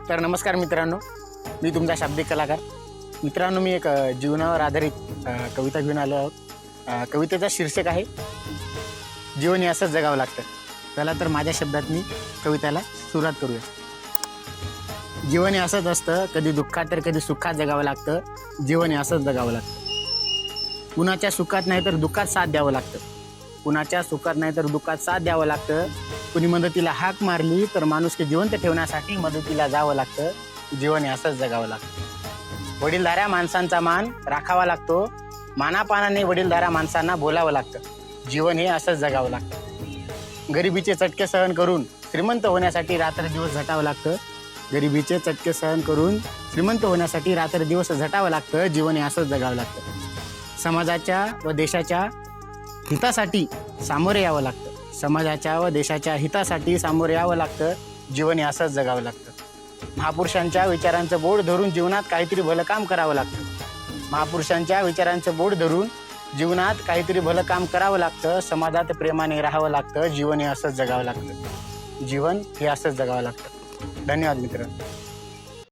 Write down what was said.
तर नमस्कार मित्रांनो, मी तुमचा शाब्दिक कलाकार. मित्रांनो, मी एक जीवनावर आधारित कविता घेऊन आलो आहोत. कवितेचा शीर्षक आहे जीवन हे असंच जगावं लागतं. चला तर माझ्या शब्दात मी कवितेला सुरुवात करूया. जीवन हे असंच असतं, कधी दुःखात तर कधी सुखात जगावं लागतं. जीवन हे असंच जगावं लागतं. कुणाच्या सुखात नाही तर दुःखात साथ द्यावं लागतं. कुणाच्या सुखात नाही तर दुःखात साथ द्यावं लागतं. कुणी मदतीला हाक मारली तर माणुसकी जिवंत ठेवण्यासाठी मदतीला जावं लागतं. जीवन हे असंच जगावं लागतं. वडीलधाऱ्या माणसांचा मान राखावा लागतो. मानापानाने वडीलधाऱ्या माणसांना बोलावं लागतं. जीवन हे असंच जगावं लागतं. गरिबीचे चटके सहन करून श्रीमंत होण्यासाठी रात्रदिवस झटावं लागतं. गरिबीचे चटके सहन करून श्रीमंत होण्यासाठी रात्रदिवस झटावं लागतं. जीवन हे असंच जगावं लागतं. समाजाच्या व देशाच्या हितासाठी सामोरे यावं लागतं. समाजाच्या व देशाच्या हितासाठी सामोरे यावं लागतं. जीवन हे असंच जगावं लागतं. महापुरुषांच्या विचारांचं बोट धरून जीवनात काहीतरी भलं काम करावं लागतं. महापुरुषांच्या विचारांचं बोट धरून जीवनात काहीतरी भलं काम करावं लागतं. समाजात प्रेमाने राहावं लागतं. जीवन हे असंच जगावं लागतं. जीवन हे असंच जगावं लागतं. धन्यवाद मित्रांनो.